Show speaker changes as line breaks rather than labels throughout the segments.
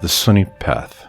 The Sunni Path.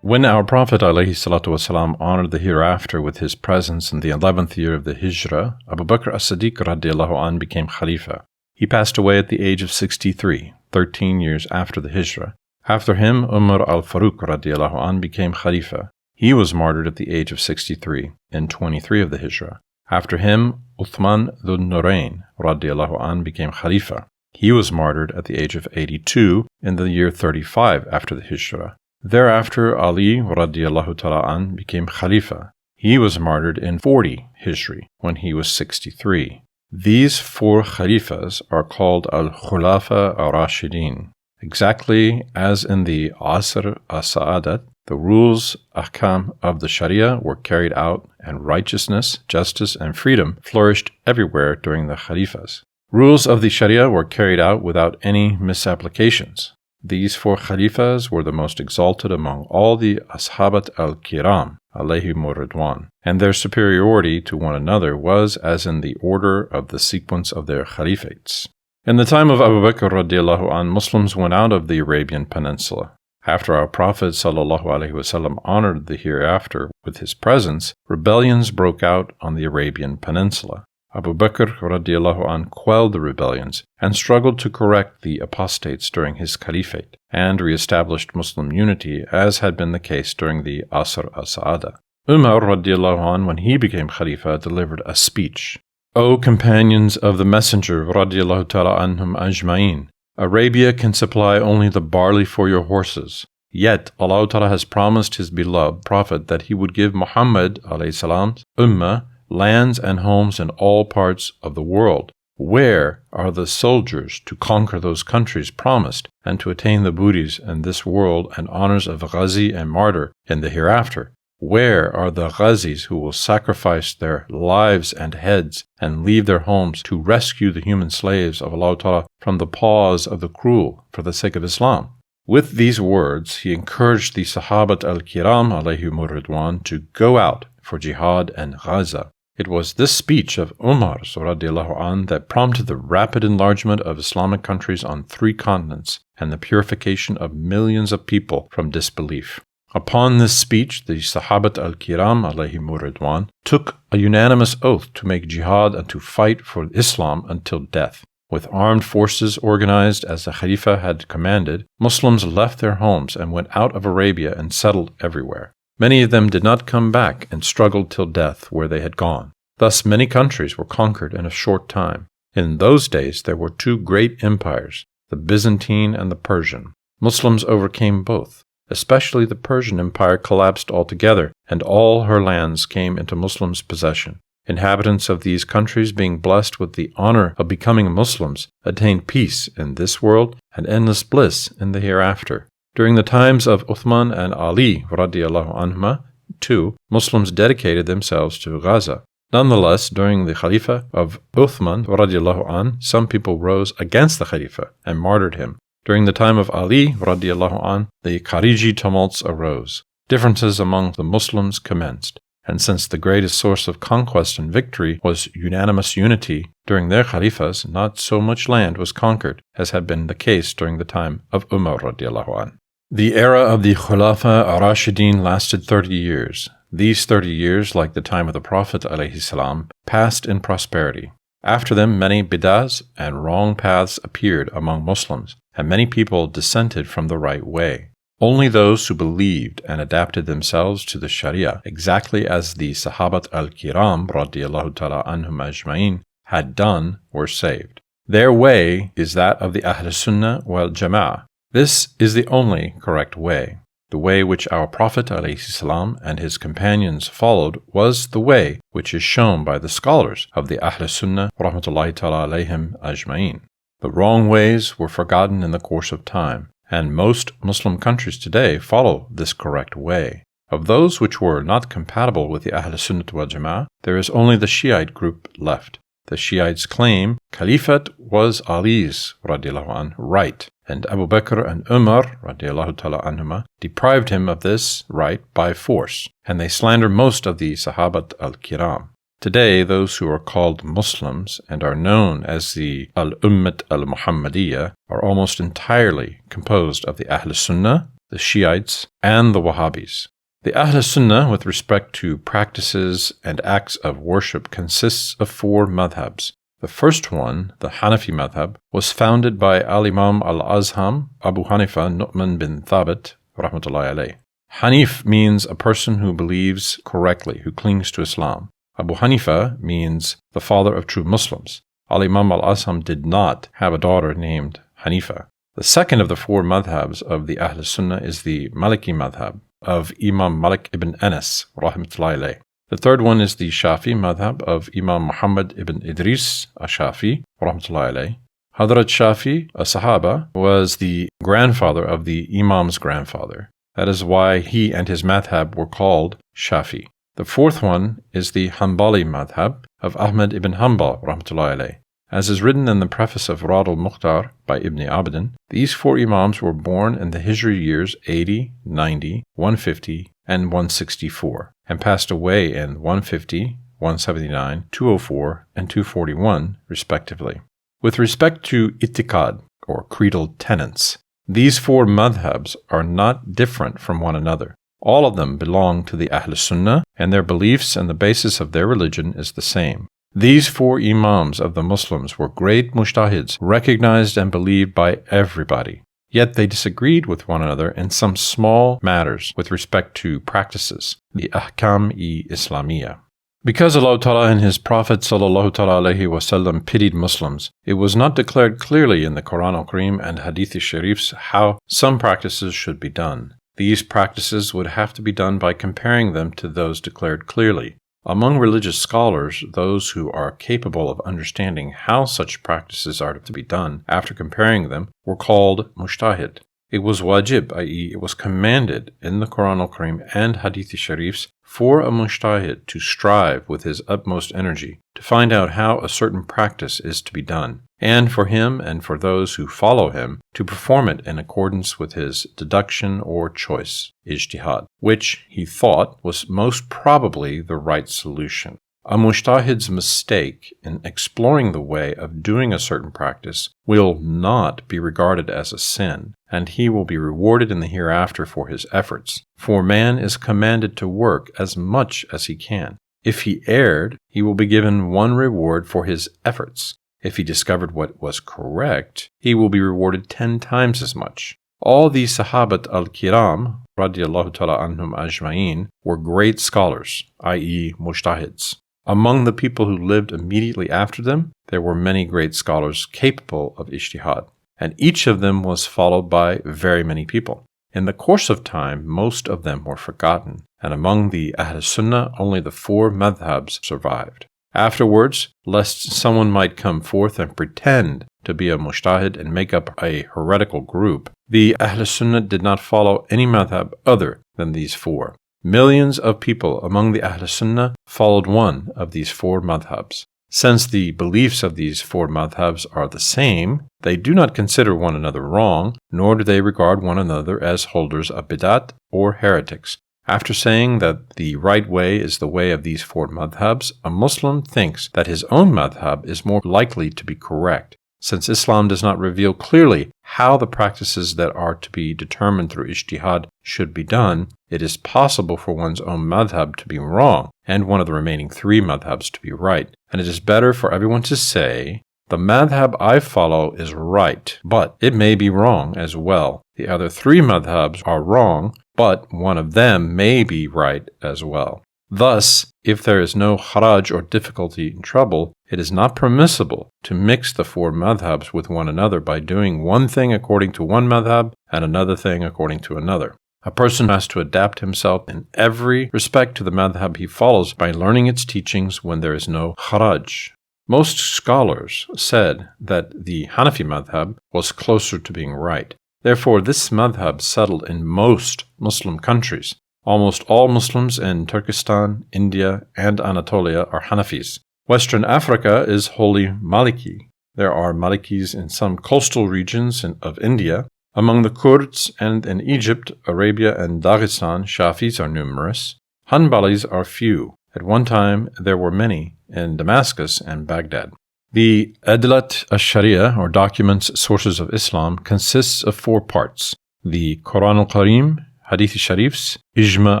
When our Prophet ﷺ honored the hereafter with his presence in the 11th year of the Hijrah, Abu Bakr as-Siddiq radiallahu anh became Khalifa. He passed away at the age of 63, 13 years after the Hijrah. After him, Umar al-Faruq radiallahu anh became Khalifa. He was martyred at the age of 63, in 23 of the Hijrah. After him, Uthman dhun Nurayn radiallahu anh became Khalifa. He was martyred at the age of 82 in the year 35 after the Hijrah. Thereafter, Ali radiallahu ta'ala an became Khalifa. He was martyred in 40 Hijri when he was 63. These four Khalifas are called al-Khulafa ar-Rashidin. Exactly as in the Asr as-Sa'adat, the rules, ahkam of the Sharia were carried out and righteousness, justice, and freedom flourished everywhere during the Khalifas. Rules of the Sharia were carried out without any misapplications. These four Khalifas were the most exalted among all the Ashabat al-Kiram, alayhimur ridwan, and their superiority to one another was as in the order of the sequence of their Khalifates. In the time of Abu Bakr radiallahu anh, Muslims went out of the Arabian Peninsula. After our Prophet ﷺ honored the hereafter with his presence, rebellions broke out on the Arabian Peninsula. Abu Bakr radiallahu anh quelled the rebellions and struggled to correct the apostates during his caliphate and re-established Muslim unity as had been the case during the Asr as-Sa'adah. Umar radiallahu anh, when he became Khalifa, delivered a speech. O companions of the Messenger radiallahu ta'ala anhum ajma'in, Arabia can supply only the barley for your horses. Yet Allah Ta'ala has promised His beloved Prophet that He would give Muhammad alayhi ummah lands and homes in all parts of the world. Where are the soldiers to conquer those countries promised and to attain the booties in this world and honors of Ghazi and martyr in the hereafter? Where are the Ghazis who will sacrifice their lives and heads and leave their homes to rescue the human slaves of Allah Ta'ala from the paws of the cruel for the sake of Islam? With these words, he encouraged the Sahabat al-Kiram alayhimur ridwan to go out for jihad and Gaza. It was this speech of Umar radiallahu anh that prompted the rapid enlargement of Islamic countries on 3 continents and the purification of millions of people from disbelief. Upon this speech, the Sahabat al-Kiram alayhimur ridwan took a unanimous oath to make jihad and to fight for Islam until death. With armed forces organized as the Khalifa had commanded, Muslims left their homes and went out of Arabia and settled everywhere. Many of them did not come back and struggled till death where they had gone. Thus many countries were conquered in a short time. In those days there were 2 great empires, the Byzantine and the Persian. Muslims overcame both. Especially the Persian Empire collapsed altogether, and all her lands came into Muslims' possession. Inhabitants of these countries, being blessed with the honor of becoming Muslims, attained peace in this world and endless bliss in the hereafter. During the times of Uthman and Ali radiallahu anhuma, too, Muslims dedicated themselves to Gaza. Nonetheless, during the Khalifa of Uthman radiallahu anh, some people rose against the Khalifa and martyred him. During the time of Ali radiallahu anh, the Khariji tumults arose. Differences among the Muslims commenced. And since the greatest source of conquest and victory was unanimous unity, during their Khalifas not so much land was conquered as had been the case during the time of Umar radiallahu anh. The era of the Khulafa ar-Rashidin lasted 30 years. These 30 years, like the time of the Prophet ﷺ, passed in prosperity. After them, many bid'ahs and wrong paths appeared among Muslims, and many people dissented from the right way. Only those who believed and adapted themselves to the Sharia, exactly as the Sahabat al-Kiram radiallahu ta'ala anhum ajma'in had done, were saved. Their way is that of the Ahl Sunnah wal Jama'ah. This is the only correct way. The way which our Prophet ﷺ and his companions followed was the way which is shown by the scholars of the Ahl Sunnah rahmatullahi ta'ala alayhim ajma'in. The wrong ways were forgotten in the course of time, and most Muslim countries today follow this correct way. Of those which were not compatible with the Ahl Sunnah wal Jama'ah, there is only the Shiite group left. The Shiites claim Caliphate was Ali's radiallahu anh right, and Abu Bakr and Umar radiallahu ta'ala anhuma deprived him of this right by force, and they slander most of the Sahabat al-Kiram. Today, those who are called Muslims and are known as the Al-Ummat al-Muhammadiyya are almost entirely composed of the Ahl Sunnah the Shiites, and the Wahhabis. The Ahl Sunnah, with respect to practices and acts of worship, consists of 4 madhabs. The first one, the Hanafi madhab, was founded by Al-Imam Al-Azham, Abu Hanifa Nu'man bin Thabit, rahmatullahi alayh. Hanif means a person who believes correctly, who clings to Islam. Abu Hanifa means the father of true Muslims. Al-Imam Al-Azham did not have a daughter named Hanifa. The second of the 4 madhabs of the Ahl Sunnah is the Maliki madhab of Imam Malik ibn Anas, rahmatullahi alayh. The third one is the Shafi madhab of Imam Muhammad ibn Idris al-Shafi, rahmatullahi alayh. Hadrat Shafi, a Sahaba, was the grandfather of the Imam's grandfather. That is why he and his madhab were called Shafi. The fourth one is the Hanbali madhab of Ahmad ibn Hanbal, rahmatullahi alayh. As is written in the preface of Rad al-Mukhtar by Ibn Abidin, these 4 Imams were born in the Hijri years 80, 90, 150, and 164, and passed away in 150, 179, 204, and 241, respectively. With respect to itikad, or creedal tenets, these 4 madhabs are not different from one another. All of them belong to the Ahl Sunnah, and their beliefs and the basis of their religion is the same. These 4 Imams of the Muslims were great mujtahids, recognized and believed by everybody. Yet they disagreed with one another in some small matters with respect to practices, the Ahkam-i-Islamiyya. Because Allah Ta'ala and His Prophet ﷺ pitied Muslims, it was not declared clearly in the Quran al-Karim and Hadith Sharifs how some practices should be done. These practices would have to be done by comparing them to those declared clearly. Among religious scholars, those who are capable of understanding how such practices are to be done after comparing them were called mujtahid. It was wajib, i.e., it was commanded in the Quran al-Karim and Hadith Sharifs for a mujtahid to strive with his utmost energy to find out how a certain practice is to be done, and for him and for those who follow him to perform it in accordance with his deduction or choice, ijtihad, which he thought was most probably the right solution. A mujtahid's mistake in exploring the way of doing a certain practice will not be regarded as a sin, and he will be rewarded in the hereafter for his efforts. For man is commanded to work as much as he can. If he erred, he will be given one reward for his efforts. If he discovered what was correct, he will be rewarded 10 times as much. All these Sahabat al-Kiram, radiyallahu ta'ala anhum ajma'in, were great scholars, i.e. mujtahids. Among the people who lived immediately after them, there were many great scholars capable of ijtihad, and each of them was followed by very many people. In the course of time, most of them were forgotten, and among the Ahl Sunnah, only the 4 madhabs survived. Afterwards, lest someone might come forth and pretend to be a mujtahid and make up a heretical group, the Ahl Sunnah did not follow any madhab other than these 4. Millions of people among the Ahl Sunnah followed one of these 4 madhabs. Since the beliefs of these 4 madhabs are the same, they do not consider one another wrong, nor do they regard one another as holders of bid'at or heretics. After saying that the right way is the way of these 4 madhabs, a Muslim thinks that his own madhab is more likely to be correct. Since Islam does not reveal clearly how the practices that are to be determined through ijtihad should be done, it is possible for one's own madhab to be wrong and one of the remaining 3 madhabs to be right. And it is better for everyone to say, the madhab I follow is right, but it may be wrong as well. The other 3 madhabs are wrong, but one of them may be right as well. Thus, if there is no haraj or difficulty in trouble, it is not permissible to mix the 4 madhabs with one another by doing one thing according to one madhab and another thing according to another. A person has to adapt himself in every respect to the madhab he follows by learning its teachings when there is no haraj. Most scholars said that the Hanafi madhab was closer to being right. Therefore, this madhab settled in most Muslim countries. Almost all Muslims in Turkestan, India, and Anatolia are Hanafis. Western Africa is wholly Maliki. There are Malikis in some coastal regions of India. Among the Kurds and in Egypt, Arabia, and Dagestan, Shafis are numerous. Hanbalis are few. At one time, there were many in Damascus and Baghdad. The Adlat al-Sharia, or Documents, Sources of Islam, consists of 4 parts. the Quran al-Karim, Hadith Sharifs, Ijma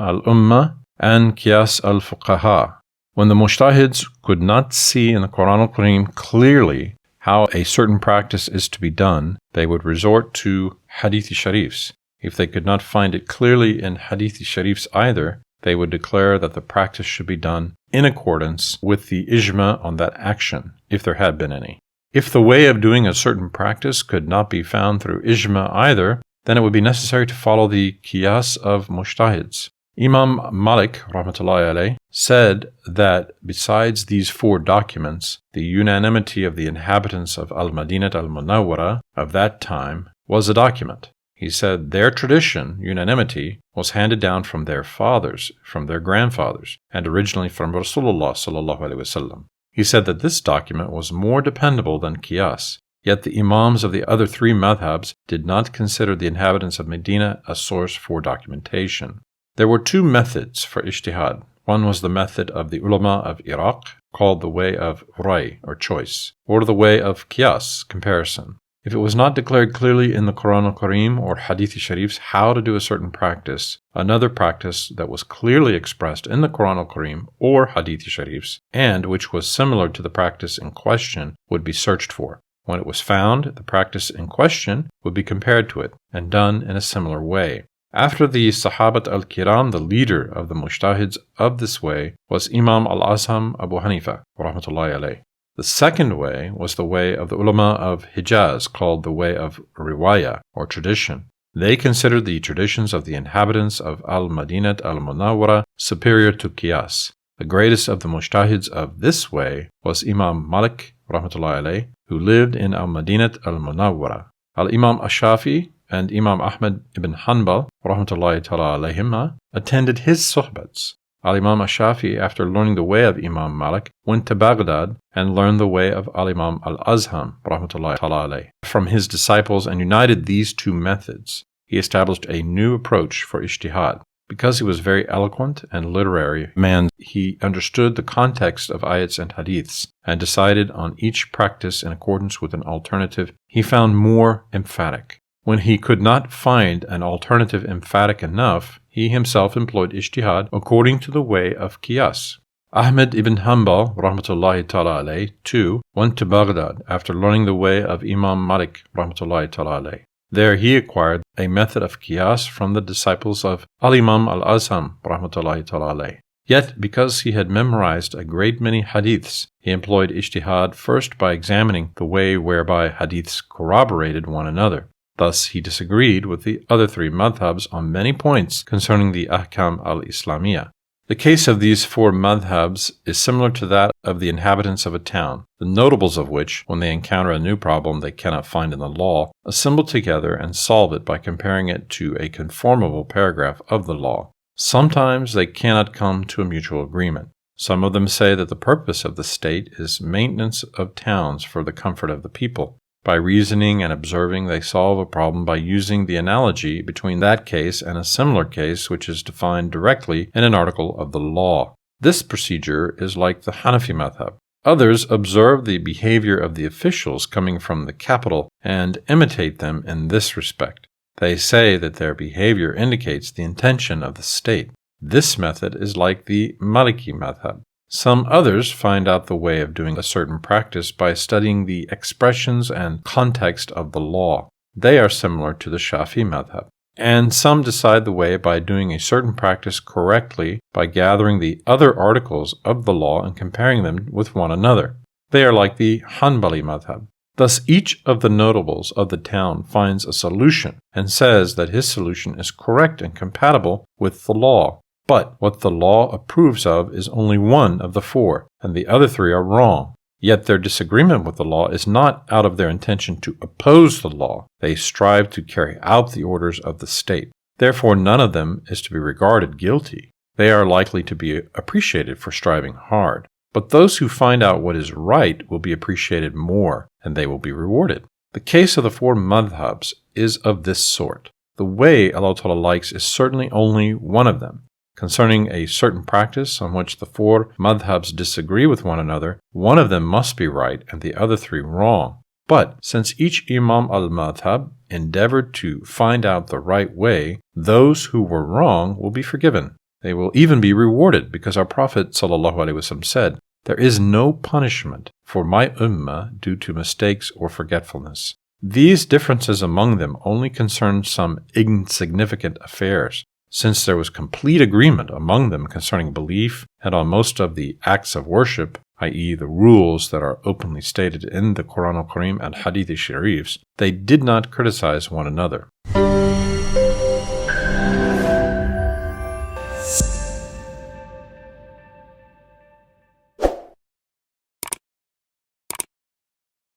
al-Ummah, and Qiyas al-Fuqaha. When the mujtahids could not see in the Quran al-Karim clearly how a certain practice is to be done, they would resort to Hadith Sharifs. If they could not find it clearly in Hadith Sharifs either, they would declare that the practice should be done in accordance with the ijma on that action, if there had been any. If the way of doing a certain practice could not be found through ijma either, then it would be necessary to follow the qiyas of mujtahids. Imam Malik rahmatullahi alayh said that besides these 4 documents, the unanimity of the inhabitants of Al-Madinat al-Munawwara of that time was a document. He said their tradition, unanimity, was handed down from their fathers, from their grandfathers, and originally from Rasulullah sallallahu alaihi wasallam. He said that this document was more dependable than qiyas, yet the imams of the other 3 madhabs did not consider the inhabitants of Medina a source for documentation. There were 2 methods for ijtihad. One was the method of the ulama of Iraq, called the way of ray, or choice, or the way of qiyas, comparison. If it was not declared clearly in the Quran al-Karim or Hadith Sharifs how to do a certain practice, another practice that was clearly expressed in the Quran al-Karim or Hadith Sharifs, and which was similar to the practice in question, would be searched for. When it was found, the practice in question would be compared to it and done in a similar way. After the Sahabat al-Kiram, the leader of the mujtahids of this way was Imam al-Azham Abu Hanifa, rahmatullahi alayh. The second way was the way of the ulama of Hijaz, called the way of riwayah, or tradition. They considered the traditions of the inhabitants of Al-Madinat al-Munawwara superior to qiyas. The greatest of the mujtahids of this way was Imam Malik, rahmatullahi alayh, who lived in Al-Madinat al-Munawwara. Al-Imam Ash-Shafi and Imam Ahmad ibn Hanbal, rahmatullahi ta'ala alayhima, attended his suhbats. Al-Imam Ash-Shafi, after learning the way of Imam Malik, went to Baghdad and learned the way of Al-Imam al-Azham, rahmatullahi ta'ala alayh, from his disciples, and united these 2 methods. He established a new approach for ijtihad. Because he was very eloquent and literary man, he understood the context of ayats and hadiths, and decided on each practice in accordance with an alternative he found more emphatic. When he could not find an alternative emphatic enough, he himself employed ijtihad according to the way of qiyas. Ahmad ibn Hanbal, rahmatullahi ta'ala alayh, too, went to Baghdad after learning the way of Imam Malik, rahmatullahi ta'ala alayh. There he acquired a method of qiyas from the disciples of Al-Imam al-Azham, rahmatullahi ta'ala alayh. Yet, because he had memorized a great many hadiths, he employed ijtihad first by examining the way whereby hadiths corroborated one another. Thus, he disagreed with the other 3 madhabs on many points concerning the ahkam al-Islamiyah. The case of these 4 madhabs is similar to that of the inhabitants of a town, the notables of which, when they encounter a new problem they cannot find in the law, assemble together and solve it by comparing it to a conformable paragraph of the law. Sometimes they cannot come to a mutual agreement. Some of them say that the purpose of the state is maintenance of towns for the comfort of the people. By reasoning and observing, they solve a problem by using the analogy between that case and a similar case which is defined directly in an article of the law. This procedure is like the Hanafi madhab. Others observe the behavior of the officials coming from the capital and imitate them in this respect. They say that their behavior indicates the intention of the state. This method is like the Maliki madhab. Some others find out the way of doing a certain practice by studying the expressions and context of the law. They are similar to the Shafi madhab. And some decide the way by doing a certain practice correctly by gathering the other articles of the law and comparing them with one another. They are like the Hanbali madhab. Thus, each of the notables of the town finds a solution and says that his solution is correct and compatible with the law. But what the law approves of is only one of the 4, and the other 3 are wrong. Yet their disagreement with the law is not out of their intention to oppose the law. They strive to carry out the orders of the state. Therefore, none of them is to be regarded guilty. They are likely to be appreciated for striving hard. But those who find out what is right will be appreciated more, and they will be rewarded. The case of the 4 madhabs is of this sort. The way Allah Ta'ala likes is certainly only one of them. Concerning a certain practice on which the 4 madhabs disagree with one another, one of them must be right and the other 3 wrong. But since each imam al-madhab endeavored to find out the right way, those who were wrong will be forgiven. They will even be rewarded, because our Prophet ﷺ said, "There is no punishment for my ummah due to mistakes or forgetfulness." These differences among them only concerned some insignificant affairs, since there was complete agreement among them concerning belief and on most of the acts of worship, i.e. the rules that are openly stated in the Quran al-Karim and Hadith al-Sharifs. They did not criticize one another.